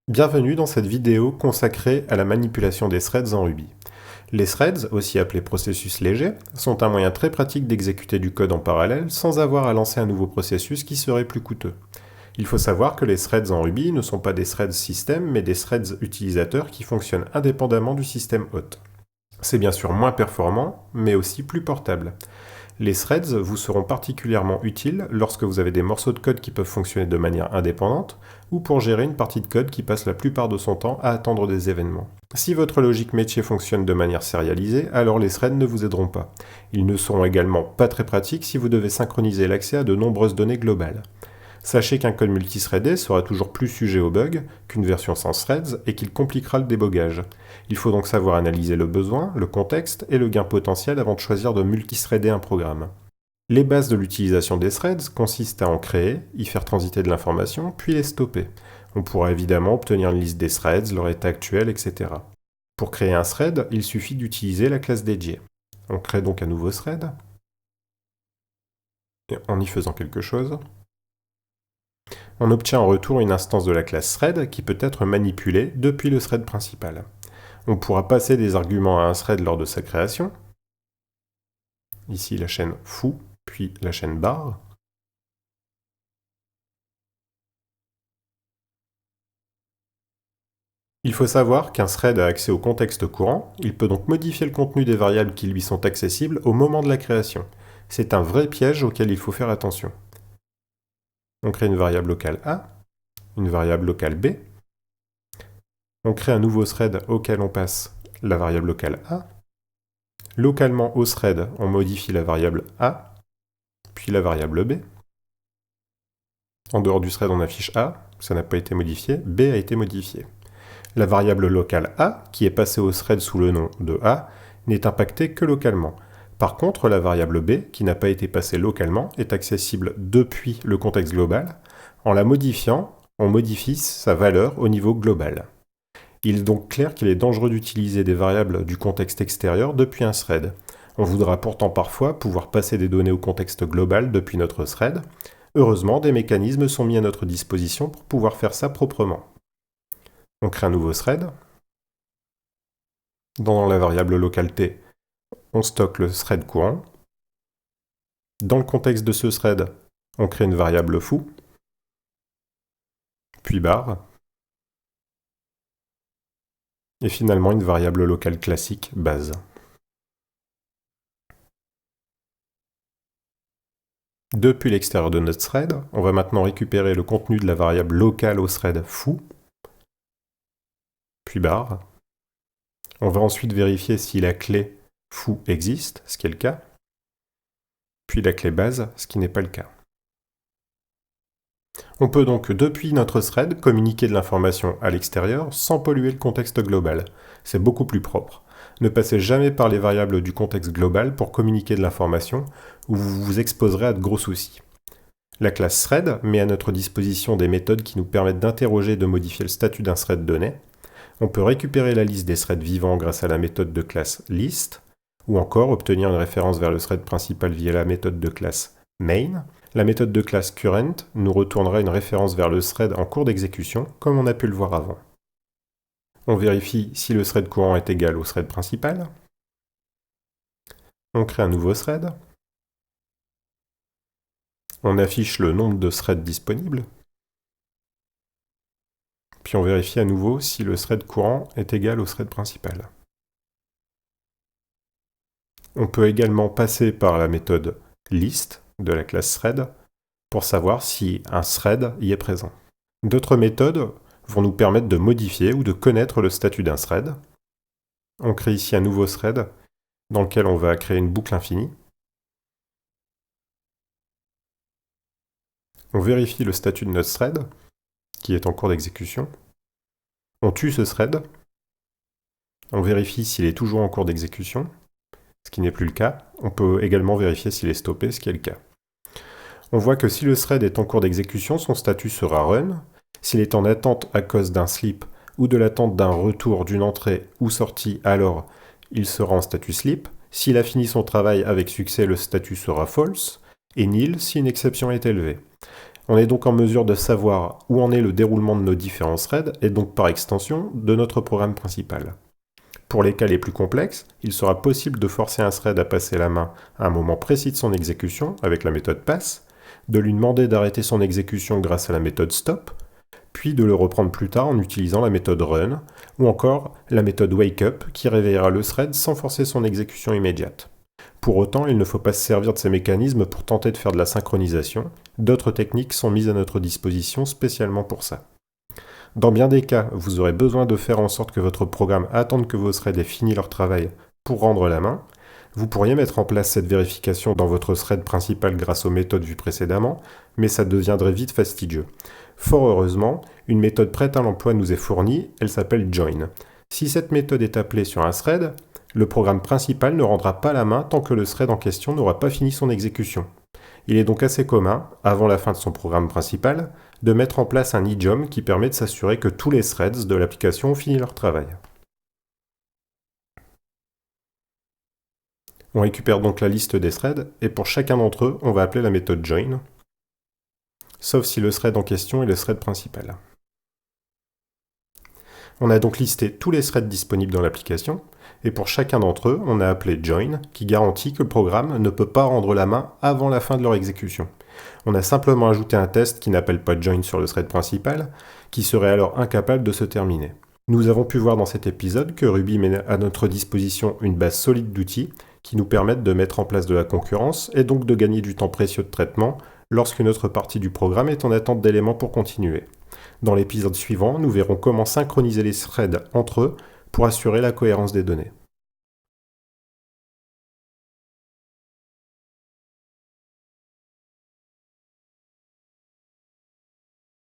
Bienvenue dans cette vidéo consacrée à la manipulation des threads en Ruby. Les threads, aussi appelés processus légers, sont un moyen très pratique d'exécuter du code en parallèle sans avoir à lancer un nouveau processus qui serait plus coûteux. Il faut savoir que les threads en Ruby ne sont pas des threads système, mais des threads utilisateurs qui fonctionnent indépendamment du système hôte. C'est bien sûr moins performant, mais aussi plus portable. Les threads vous seront particulièrement utiles lorsque vous avez des morceaux de code qui peuvent fonctionner de manière indépendante ou pour gérer une partie de code qui passe la plupart de son temps à attendre des événements. Si votre logique métier fonctionne de manière sérialisée, alors les threads ne vous aideront pas. Ils ne seront également pas très pratiques si vous devez synchroniser l'accès à de nombreuses données globales. Sachez qu'un code multithreadé sera toujours plus sujet aux bugs qu'une version sans threads et qu'il compliquera le débogage. Il faut donc savoir analyser le besoin, le contexte et le gain potentiel avant de choisir de multithreader un programme. Les bases de l'utilisation des threads consistent à en créer, y faire transiter de l'information, puis les stopper. On pourra évidemment obtenir une liste des threads, leur état actuel, etc. Pour créer un thread, il suffit d'utiliser la classe dédiée. On crée donc un nouveau thread, en y faisant quelque chose. On obtient en retour une instance de la classe thread qui peut être manipulée depuis le thread principal. On pourra passer des arguments à un thread lors de sa création. Ici la chaîne foo, puis la chaîne bar. Il faut savoir qu'un thread a accès au contexte courant, il peut donc modifier le contenu des variables qui lui sont accessibles au moment de la création. C'est un vrai piège auquel il faut faire attention. On crée une variable locale A, une variable locale B. On crée un nouveau thread auquel on passe la variable locale A. Localement au thread, on modifie la variable A, puis la variable B. En dehors du thread, on affiche A, ça n'a pas été modifié, B a été modifié. La variable locale A, qui est passée au thread sous le nom de A, n'est impactée que localement. Par contre, la variable B, qui n'a pas été passée localement, est accessible depuis le contexte global. En la modifiant, on modifie sa valeur au niveau global. Il est donc clair qu'il est dangereux d'utiliser des variables du contexte extérieur depuis un thread. On voudra pourtant parfois pouvoir passer des données au contexte global depuis notre thread. Heureusement, des mécanismes sont mis à notre disposition pour pouvoir faire ça proprement. On crée un nouveau thread. Dans la variable locale t, on stocke le thread courant. Dans le contexte de ce thread, on crée une variable foo, puis bar, et finalement une variable locale classique base. Depuis l'extérieur de notre thread, on va maintenant récupérer le contenu de la variable locale au thread foo, puis bar. On va ensuite vérifier si la clé foo existe, ce qui est le cas, puis la clé base, ce qui n'est pas le cas. On peut donc depuis notre thread communiquer de l'information à l'extérieur sans polluer le contexte global. C'est beaucoup plus propre. Ne passez jamais par les variables du contexte global pour communiquer de l'information ou vous vous exposerez à de gros soucis. La classe thread met à notre disposition des méthodes qui nous permettent d'interroger et de modifier le statut d'un thread donné. On peut récupérer la liste des threads vivants grâce à la méthode de classe list, ou encore obtenir une référence vers le thread principal via la méthode de classe main. La méthode de classe current nous retournera une référence vers le thread en cours d'exécution, comme on a pu le voir avant. On vérifie si le thread courant est égal au thread principal. On crée un nouveau thread. On affiche le nombre de threads disponibles. Puis on vérifie à nouveau si le thread courant est égal au thread principal. On peut également passer par la méthode list de la classe thread pour savoir si un thread y est présent. D'autres méthodes vont nous permettre de modifier ou de connaître le statut d'un thread. On crée ici un nouveau thread dans lequel on va créer une boucle infinie. On vérifie le statut de notre thread, qui est en cours d'exécution. On tue ce thread. On vérifie s'il est toujours en cours d'exécution, ce qui n'est plus le cas. On peut également vérifier s'il est stoppé, ce qui est le cas. On voit que si le thread est en cours d'exécution, son statut sera run. S'il est en attente à cause d'un sleep ou de l'attente d'un retour d'une entrée ou sortie, alors il sera en statut sleep. S'il a fini son travail avec succès, le statut sera false, et nil si une exception est élevée. On est donc en mesure de savoir où en est le déroulement de nos différents threads et donc par extension de notre programme principal. Pour les cas les plus complexes, il sera possible de forcer un thread à passer la main à un moment précis de son exécution avec la méthode pass, de lui demander d'arrêter son exécution grâce à la méthode stop, puis de le reprendre plus tard en utilisant la méthode run, ou encore la méthode wakeup qui réveillera le thread sans forcer son exécution immédiate. Pour autant, il ne faut pas se servir de ces mécanismes pour tenter de faire de la synchronisation, d'autres techniques sont mises à notre disposition spécialement pour ça. Dans bien des cas, vous aurez besoin de faire en sorte que votre programme attende que vos threads aient fini leur travail pour rendre la main. Vous pourriez mettre en place cette vérification dans votre thread principal grâce aux méthodes vues précédemment, mais ça deviendrait vite fastidieux. Fort heureusement, une méthode prête à l'emploi nous est fournie, elle s'appelle join. Si cette méthode est appelée sur un thread, le programme principal ne rendra pas la main tant que le thread en question n'aura pas fini son exécution. Il est donc assez commun, avant la fin de son programme principal, de mettre en place un idiom qui permet de s'assurer que tous les threads de l'application ont fini leur travail. On récupère donc la liste des threads, et pour chacun d'entre eux, on va appeler la méthode join, sauf si le thread en question est le thread principal. On a donc listé tous les threads disponibles dans l'application, et pour chacun d'entre eux, on a appelé join, qui garantit que le programme ne peut pas rendre la main avant la fin de leur exécution. On a simplement ajouté un test qui n'appelle pas join sur le thread principal, qui serait alors incapable de se terminer. Nous avons pu voir dans cet épisode que Ruby met à notre disposition une base solide d'outils qui nous permettent de mettre en place de la concurrence et donc de gagner du temps précieux de traitement lorsqu'une autre partie du programme est en attente d'éléments pour continuer. Dans l'épisode suivant, nous verrons comment synchroniser les threads entre eux pour assurer la cohérence des données.